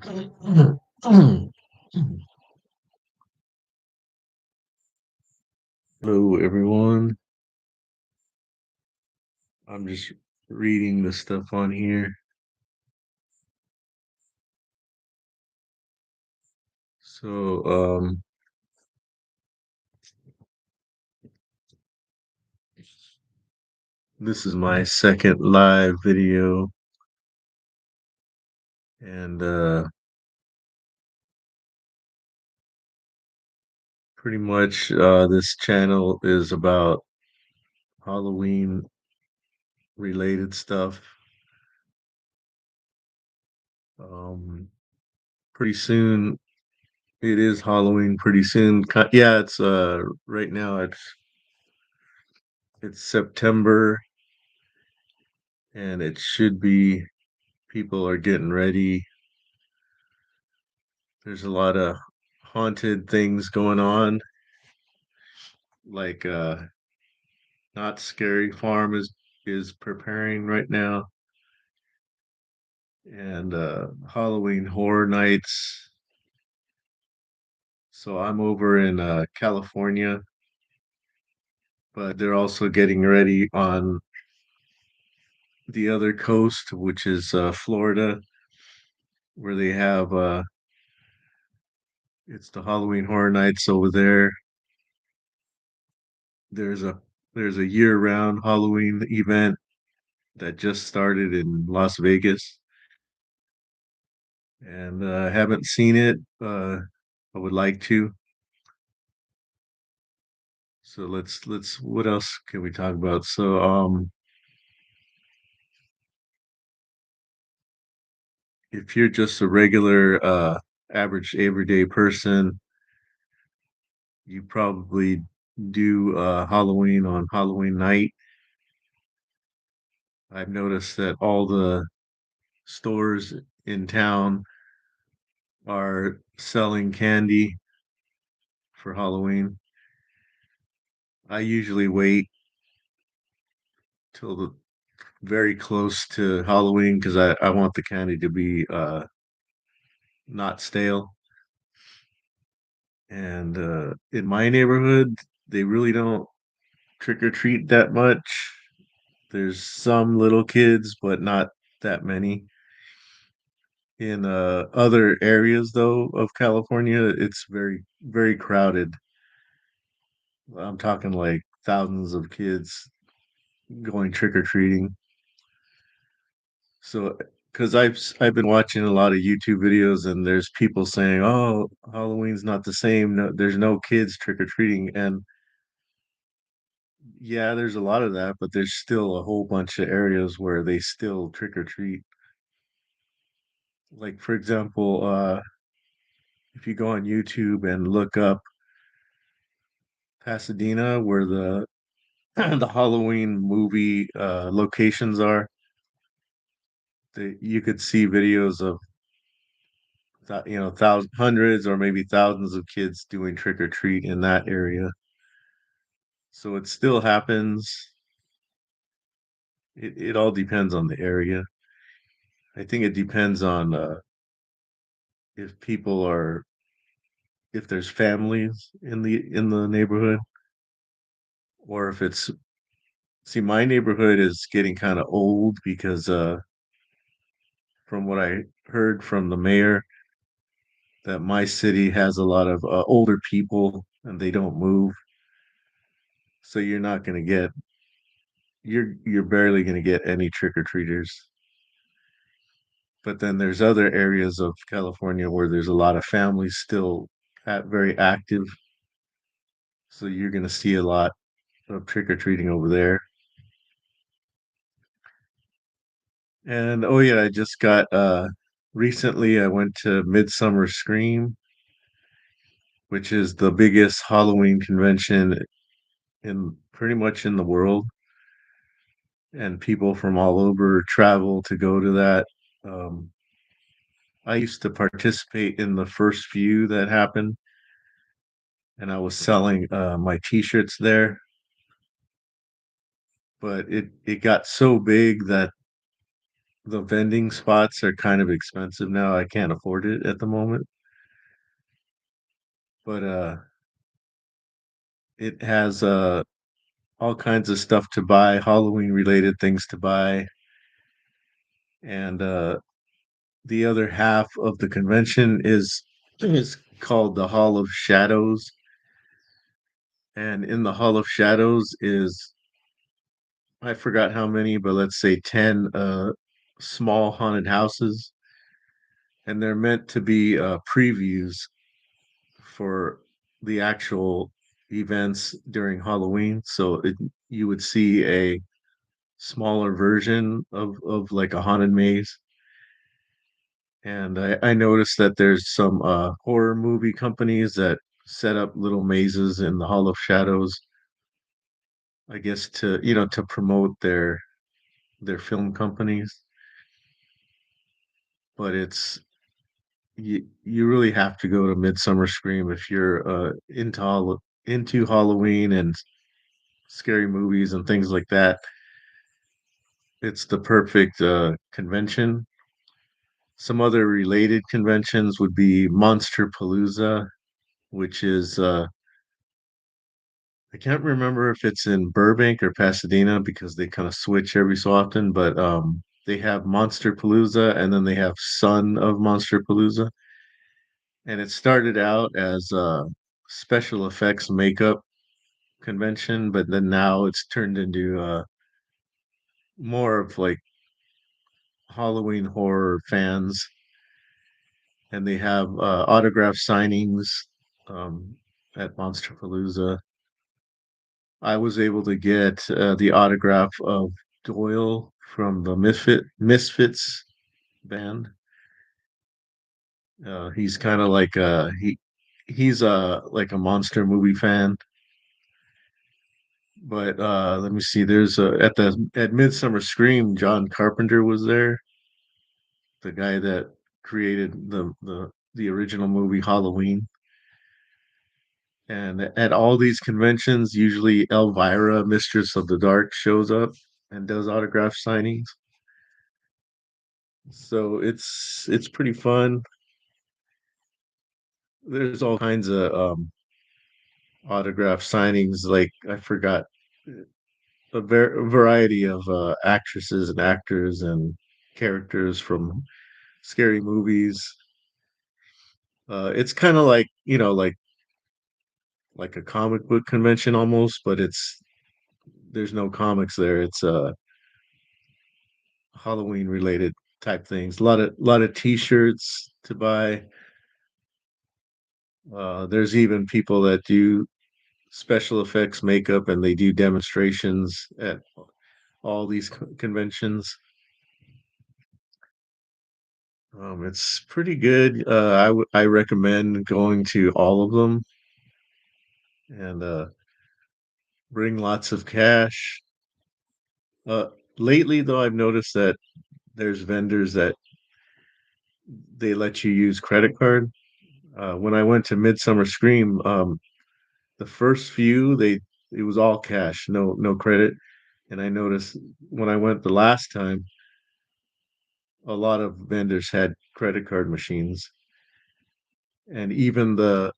Hello, everyone. I'm just reading the stuff on here. So, this is my second live video, and pretty much this channel is about Halloween related stuff. Um, Pretty soon, it is Halloween. Pretty soon, yeah, it's right now it's September, and it should be people are getting ready. There's a lot of haunted things going on, like Not Scary Farm is preparing right now, and Halloween Horror Nights. So I'm over in California, but they're also getting ready on the other coast, which is Florida, where they have it's the Halloween Horror Nights over there. There's a there's a year-round Halloween event that just started in Las Vegas, and I haven't seen it. I would like to. So let's what else can we talk about? So if you're just a regular average everyday person, you probably do Halloween on Halloween night. I've noticed that all the stores in town are selling candy for Halloween. I usually wait till the very close to Halloween because I want the candy to be not stale. And in my neighborhood, they really don't trick or treat that much. There's some little kids, but not that many. In other areas, though, of California, it's very crowded. I'm talking like thousands of kids going trick or treating. So, because I've been watching a lot of YouTube videos, and there's people saying, "Oh, Halloween's not the same. No, there's no kids trick or treating," and yeah, there's a lot of that, but there's still a whole bunch of areas where they still trick or treat. Like for example, if you go on YouTube and look up Pasadena, where the the Halloween movie locations are, you could see videos of thousands, hundreds, or maybe thousands of kids doing trick or treat in that area. So it still happens. It all depends on the area. I think it depends on if people are if there's families in the neighborhood, or if it's see my neighborhood is getting kind of old because from what I heard from the mayor, that my city has a lot of older people and they don't move, so you're not going to get you're barely going to get any trick-or-treaters. But then there's other areas of California where there's a lot of families still very active, so you're going to see a lot of trick-or-treating over there. And oh yeah, I just got recently I went to Midsummer Scream, which is the biggest Halloween convention in pretty much in the world, and people from all over travel to go to that. Um, I used to participate in the first few that happened, and I was selling my T-shirts there. But it got so big that the vending spots are kind of expensive now. I can't afford it at the moment, but it has all kinds of stuff to buy, Halloween related things to buy, and the other half of the convention is called the Hall of Shadows, and in the Hall of Shadows is I forgot how many, but let's say 10 small haunted houses, and they're meant to be previews for the actual events during Halloween. So you would see a smaller version of like a haunted maze. And I noticed that there's some horror movie companies that set up little mazes in the Hall of Shadows, I guess to to promote their film companies. But you really have to go to Midsummer Scream if you're into Halloween and scary movies and things like that. It's the perfect convention. Some other related conventions would be Monster Palooza, which is I can't remember if it's in Burbank or Pasadena because they kind of switch every so often, but they have Monster Palooza and then they have Son of Monster Palooza. And it started out as a special effects makeup convention, but then now it's turned into more of like Halloween horror fans, and they have autograph signings um, at Monster Palooza. I was able to get the autograph of Doyle from the Misfits band. He's kind of like he's like a monster movie fan. But let me see. There's at Midsummer Scream, John Carpenter was there, the guy that created the original movie Halloween. And at all these conventions, usually Elvira, Mistress of the Dark, shows up and does autograph signings. So it's pretty fun. There's all kinds of autograph signings. Like I forgot a variety of actresses and actors and characters from scary movies. It's kind of like like a comic book convention almost, but it's there's no comics there. It's Halloween related type things. A lot of T-shirts to buy. There's even people that do special effects makeup and they do demonstrations at all these conventions. It's pretty good. I recommend going to all of them and bring lots of cash. Uh, Lately, though, I've noticed that there's vendors that they let you use credit card. When I went to Midsummer Scream, the first few it was all cash, no credit. And I noticed when I went the last time, a lot of vendors had credit card machines, and even the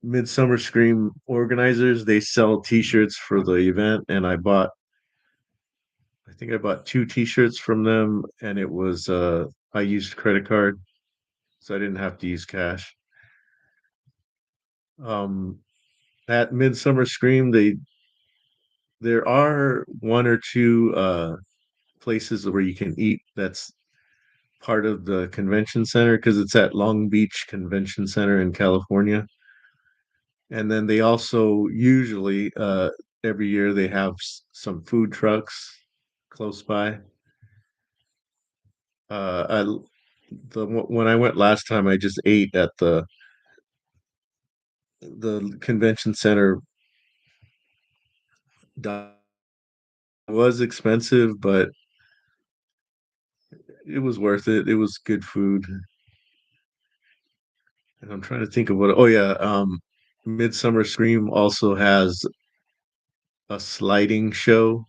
Midsummer Scream organizers they sell T-shirts for the event, and I think I bought two T-shirts from them, and it was I used credit card, so I didn't have to use cash. Um, at Midsummer Scream, there are one or two places where you can eat. That's part of the convention center because it's at Long Beach Convention Center in California. And then they also usually every year they have some food trucks close by. I when I went last time, I just ate at the convention center. It was expensive, but it was worth it. It was good food. And I'm trying to think of what. Oh yeah, Midsummer Scream also has a sliding show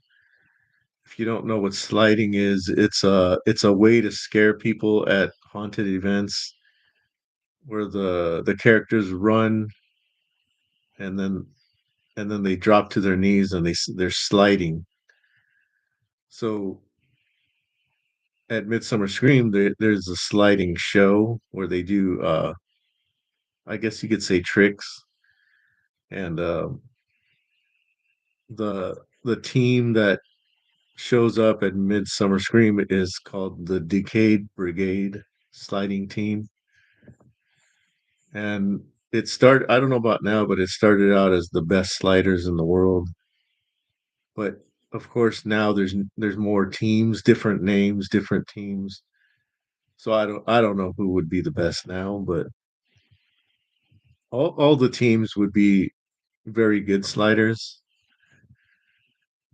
If you don't know what sliding is, it's a way to scare people at haunted events where the characters run and then they drop to their knees and they're sliding. So at Midsummer Scream, there's a sliding show where they do, I guess you could say tricks, and the team that shows up at Midsummer Scream is called the Decayed Brigade sliding team, and I don't know about now, but it started out as the best sliders in the world. But of course, now there's more teams, different names, different teams. So I don't know who would be the best now, but all the teams would be very good sliders.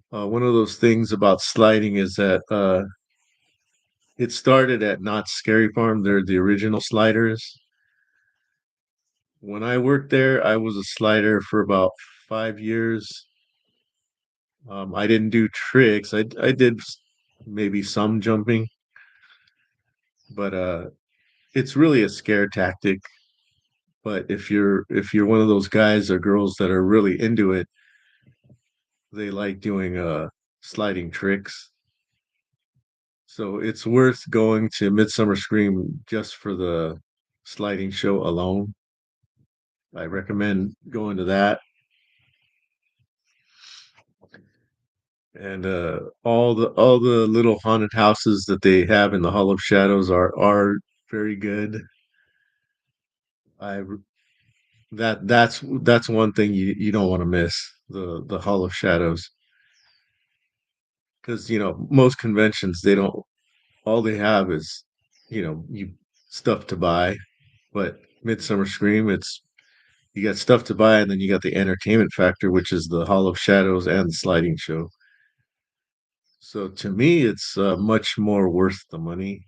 One of those things about sliding is that it started at Knott's Scary Farm. They're the original sliders. When I worked there, I was a slider for about 5 years. I didn't do tricks. I did maybe some jumping, but it's really a scare tactic. But if you're one of those guys or girls that are really into it, they like doing sliding tricks. So it's worth going to Midsummer Scream just for the sliding show alone. I recommend going to that. And all the little haunted houses that they have in the Hall of Shadows are very good. I that's one thing you don't want to miss, the Hall of Shadows, because most conventions they don't, all they have is you stuff to buy, but Midsummer Scream, it's you got stuff to buy and then you got the entertainment factor, which is the Hall of Shadows and the sliding show. So to me, it's much more worth the money.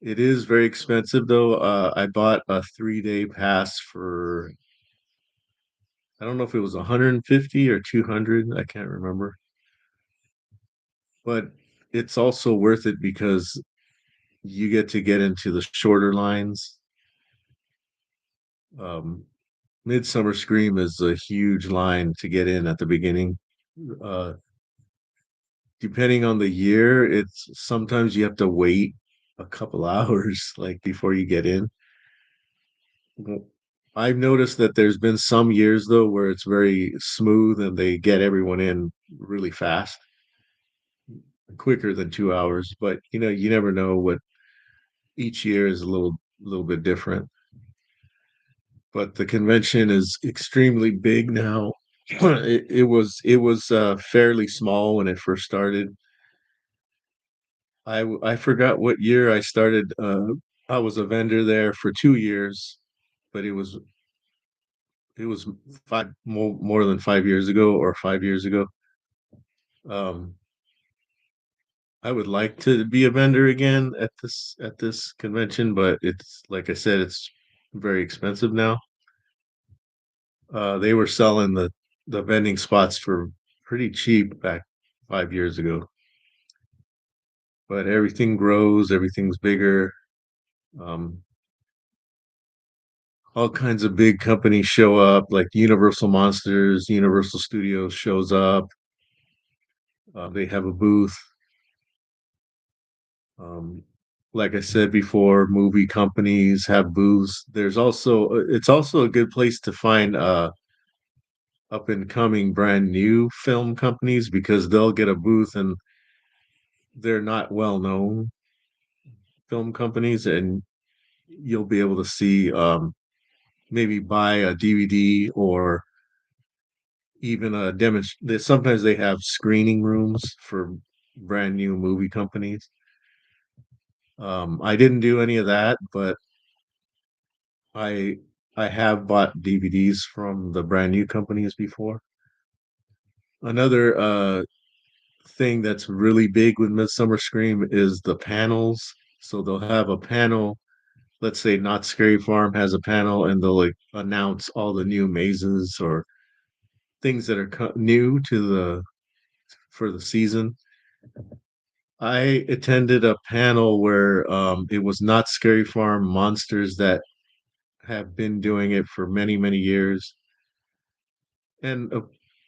It is very expensive though. I bought a 3-day pass for, I don't know if it was 150 or 200, I can't remember. But it's also worth it because you get into the shorter lines. Um, Midsummer Scream is a huge line to get in at the beginning. Uh, Depending on the year, it's sometimes you have to wait a couple hours like before you get in. Well, I've noticed that there's been some years though where it's very smooth and they get everyone in really fast, quicker than 2 hours. But you never know what each year is a little bit different. But the convention is extremely big now. It was fairly small when it first started. I forgot what year I started. I was a vendor there for 2 years, but it was more than 5 years ago or 5 years ago. Um, I would like to be a vendor again at this convention, but it's like I said, it's very expensive now. They were selling the vending spots for pretty cheap back 5 years ago, but everything grows, everything's bigger. Um, all kinds of big companies show up, like Universal Monsters, Universal Studios shows up. They have a booth. Um, like I said before, movie companies have booths. It's also a good place to find up and coming brand new film companies because they'll get a booth and they're not well known film companies, and you'll be able to see, maybe buy a DVD or even a demonstration. Sometimes they have screening rooms for brand new movie companies. I didn't do any of that, but I I have bought DVDs from the brand new companies before. Another thing that's really big with Midsummer Scream is the panels. So they'll have a panel. Let's say Not Scary Farm has a panel, and they'll like announce all the new mazes or things that are new to the for the season. I attended a panel where it was Not Scary Farm monsters that have been doing it for many, many years. And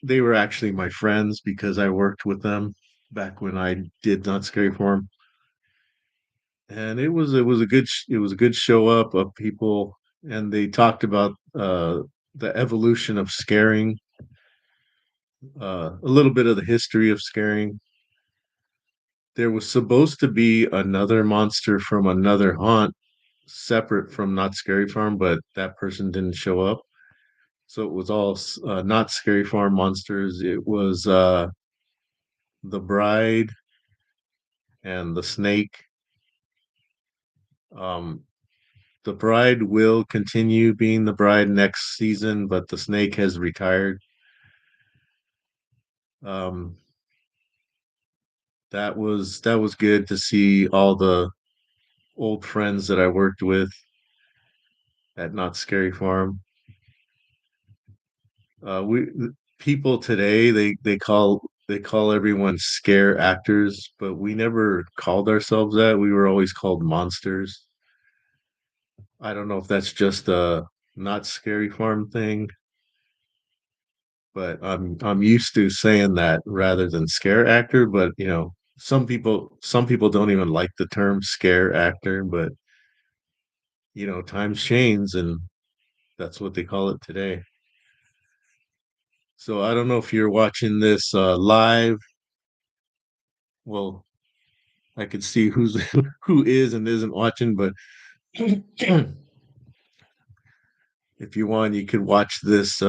they were actually my friends because I worked with them back when I did Not Scary Farm. And it was a it was a good show up of people, and they talked about the evolution of scaring, a little bit of the history of scaring. There was supposed to be another monster from another haunt separate from Not Scary Farm, but that person didn't show up. So it was all Not Scary Farm monsters. It was the bride and the snake. Um, the bride will continue being the bride next season, but the snake has retired. Um, that was good to see all the old friends that I worked with at Not Scary Farm. We people today they call everyone scare actors, but we never called ourselves that. We were always called monsters. I don't know if that's just a Not Scary Farm thing, but I'm used to saying that rather than scare actor. But some people don't even like the term scare actor, but times change and that's what they call it today. So I don't know if you're watching this live. Well, I could see who's who is and isn't watching, but if you want, you could watch this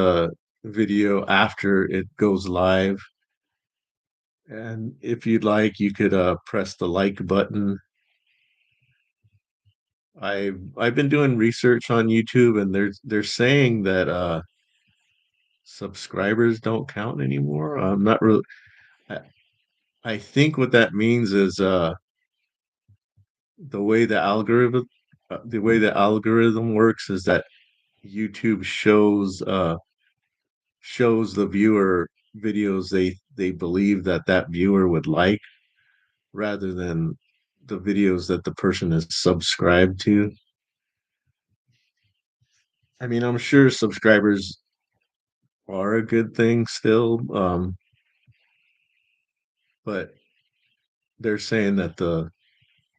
video after it goes live. And if you'd like, you could press the like button. I've been doing research on YouTube, and they're saying that subscribers don't count anymore. I'm not really. I, I think what that means is the way the algorithm works is that YouTube shows the viewer videos they believe that viewer would like rather than the videos that the person is subscribed to. I mean, I'm sure subscribers are a good thing still, but they're saying that the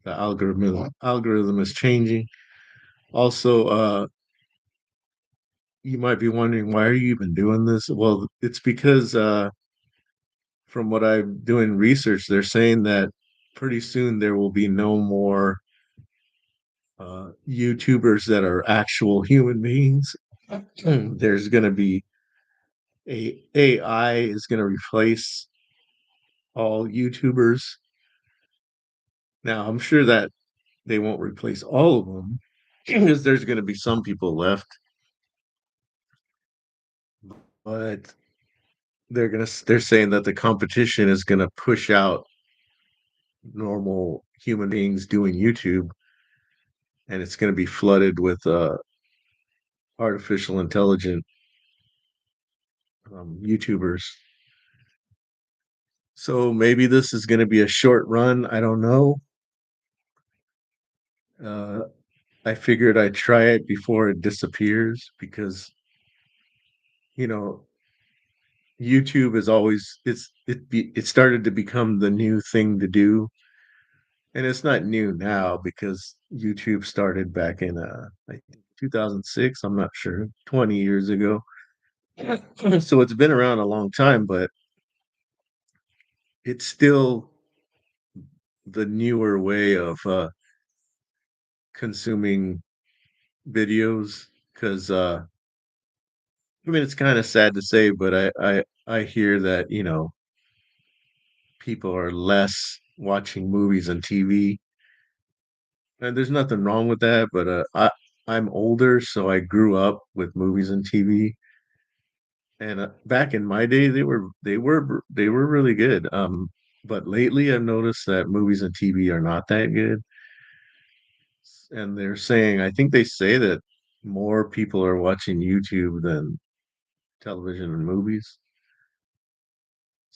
algorithm is changing. Also, you might be wondering, why are you even doing this? Well, it's because from what I'm doing research, they're saying that pretty soon there will be no more YouTubers that are actual human beings. There's going to be a AI is going to replace all YouTubers. Now, I'm sure that they won't replace all of them because there's going to be some people left, but they're saying that the competition is going to push out normal human beings doing YouTube, and it's going to be flooded with artificial intelligent YouTubers. So maybe this is going to be a short run. I don't know. Uh, I figured I'd try it before it disappears because you know YouTube is always it started to become the new thing to do, and it's not new now because YouTube started back in I think 2006. I'm not sure, 20 years ago. So it's been around a long time, but it's still the newer way of consuming videos because I mean it's kind of sad to say, but I hear that people are less watching movies and TV, and there's nothing wrong with that. But I'm older, so I grew up with movies and TV, and back in my day, they were really good. But lately, I've noticed that movies and TV are not that good, and I think they say that more people are watching YouTube than television and movies.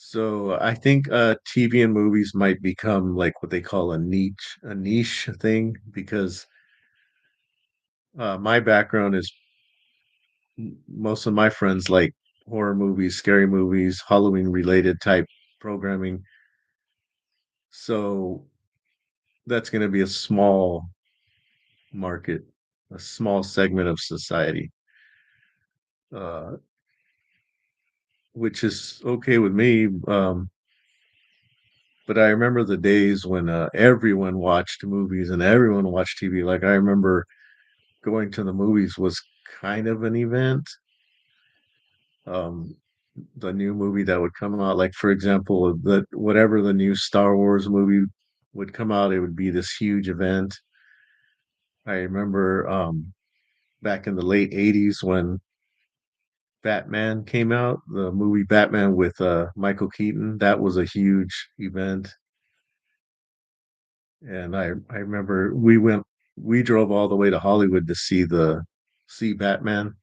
So I think TV and movies might become like what they call a niche thing because my background is most of my friends like horror movies, scary movies, Halloween related type programming. So that's going to be a small market, a small segment of society, uh, which is okay with me. But I remember the days when everyone watched movies and everyone watched TV. Like I remember going to the movies was kind of an event. Um, the new movie that would come out, like for example, the whatever the new Star Wars movie would come out, it would be this huge event. I remember back in the late '80s when Batman came out, the movie Batman with Michael Keaton. That was a huge event, and I remember we drove all the way to Hollywood to see Batman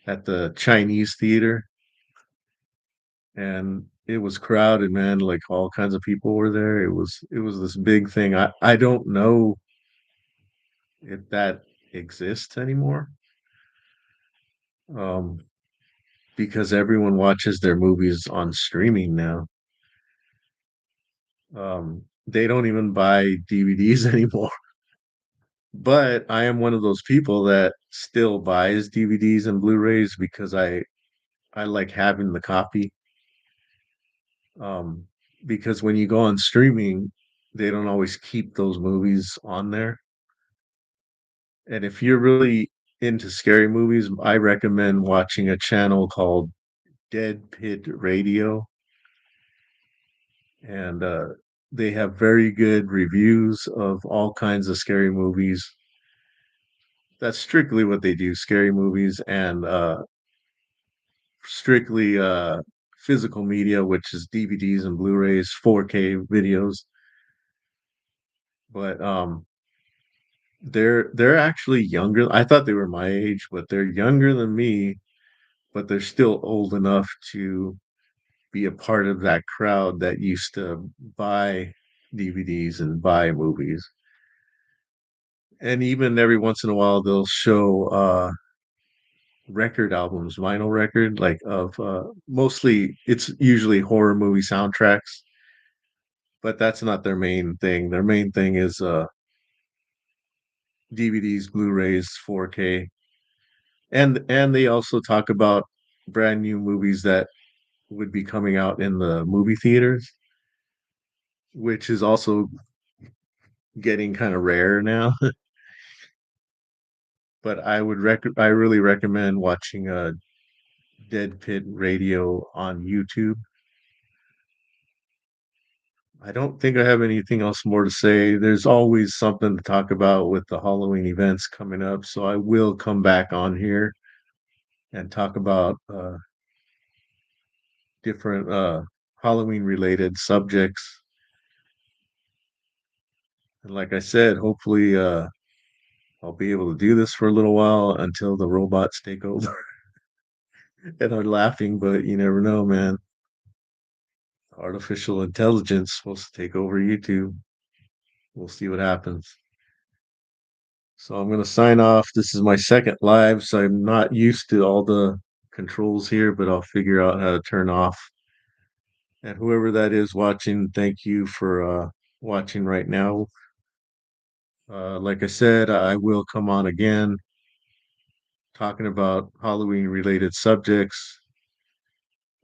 at the Chinese theater, and it was crowded, man. Like all kinds of people were there. It was this big thing. I don't know if that exists anymore. Um, because everyone watches their movies on streaming now. They don't even buy DVDs anymore. But I am one of those people that still buys DVDs and Blu-rays because I like having the copy. Um, because when you go on streaming, they don't always keep those movies on there. And if you're really into scary movies, I recommend watching a channel called Dead Pit Radio, and they have very good reviews of all kinds of scary movies. That's strictly what they do, scary movies and strictly physical media, which is DVDs and Blu-rays, 4K videos. But they're actually younger. I thought they were my age, but they're younger than me, but they're still old enough to be a part of that crowd that used to buy DVDs and buy movies. And even every once in a while they'll show record albums, vinyl record, like of mostly it's usually horror movie soundtracks, but that's not their main thing. Their main thing is DVDs, Blu-rays, 4K. And they also talk about brand new movies that would be coming out in the movie theaters, which is also getting kind of rare now. But I really recommend watching Dead Pit Radio on YouTube. I don't think I have anything else more to say. There's always something to talk about with the Halloween events coming up, so I will come back on here and talk about different Halloween related subjects. And like I said, hopefully I'll be able to do this for a little while until the robots take over and are laughing, but you never know, man. Artificial intelligence supposed to take over YouTube. We'll see what happens. So I'm going to sign off. This is my second live, so I'm not used to all the controls here, but I'll figure out how to turn off. And whoever that is watching, thank you for watching right now. Like I said, I will come on again talking about Halloween related subjects.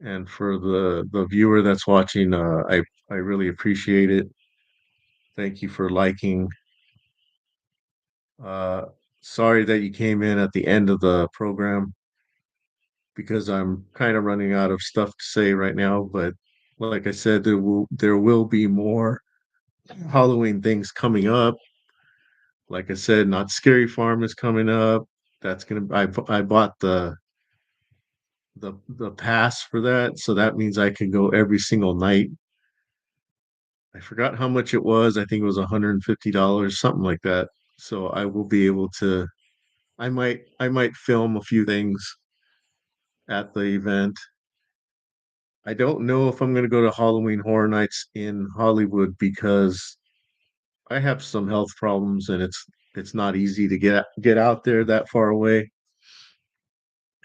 And for the viewer that's watching, I really appreciate it. Thank you for liking. Uh, Sorry that you came in at the end of the program because I'm kind of running out of stuff to say right now. But like I said, there will be more Halloween things coming up. Like I said, Not Scary Farm is coming up. That's gonna I bought the pass for that, so that means I can go every single night. I forgot how much it was. I think it was $150, something like that. So I will be able to. I might film a few things at the event. I don't know if I'm gonna go to Halloween Horror Nights in Hollywood because I have some health problems and it's not easy to get out there that far away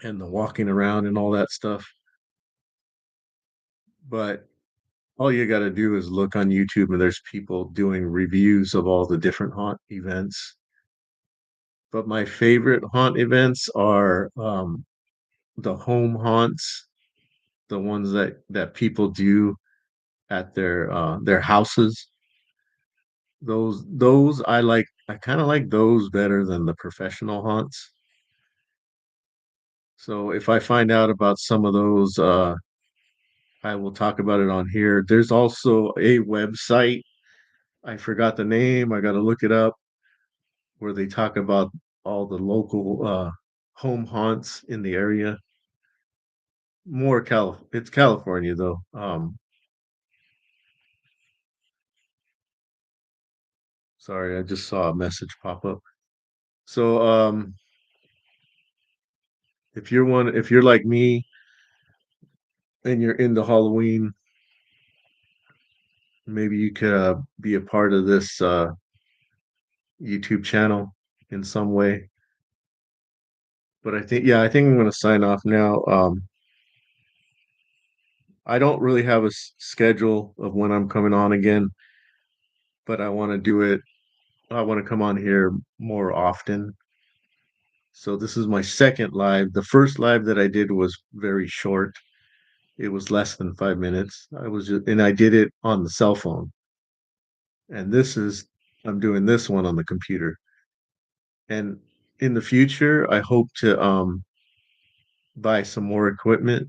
and the walking around and all that stuff. But all you gotta do is look on YouTube and there's people doing reviews of all the different haunt events. But my favorite haunt events are the home haunts, the ones that people do at their houses. Those I kinda like those better than the professional haunts. So if I find out about some of those, I will talk about it on here. There's also a website, I forgot the name, I gotta look it up, where they talk about all the local, home haunts in the area. More it's California, though. Sorry, I just saw a message pop up. So, if you're like me and you're into Halloween, maybe you could, be a part of this, YouTube channel in some way. But I think I'm gonna sign off now. I don't really have a schedule of when I'm coming on again, but I wanna do it. I wanna come on here more often. So this is my second live. The first live that I did was very short. It was less than 5 minutes. And I did it on the cell phone. And I'm doing this one on the computer. And in the future, I hope to buy some more equipment,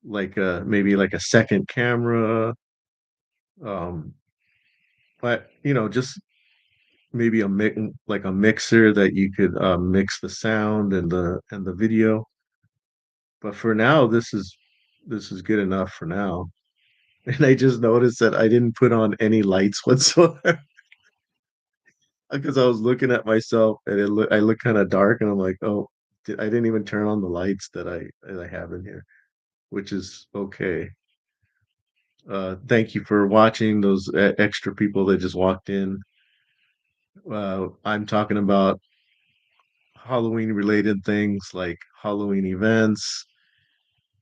like maybe like a second camera, um, but just maybe like a mixer that you could mix the sound and the video. But for now, this is good enough for now. And I just noticed that I didn't put on any lights whatsoever because I was looking at myself and I look kind of dark, and I'm like, oh, I didn't even turn on the lights that I have in here, which is okay. Thank you for watching those extra people that just walked in. I'm talking about Halloween related things like Halloween events,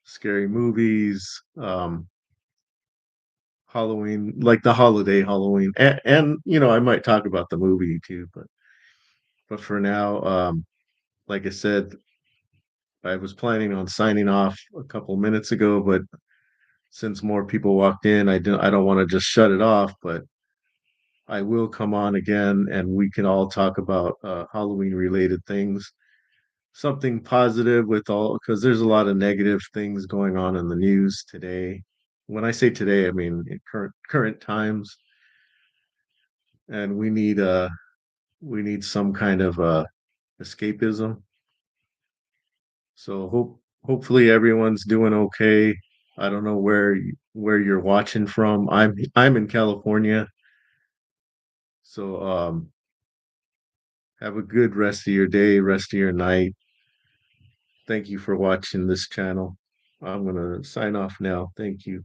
scary movies, Halloween, like the holiday Halloween, and I might talk about the movie too, but for now, like I said, I was planning on signing off a couple minutes ago, but since more people walked in, I don't want to just shut it off, but I will come on again and we can all talk about Halloween related things. Something positive with all because there's a lot of negative things going on in the news today. When I say today, I mean in current times, and we need some kind of escapism. So hopefully everyone's doing okay. I don't know where you're watching from. I'm in California, so have a good rest of your day, rest of your night. Thank you for watching this channel. I'm gonna sign off now. Thank you.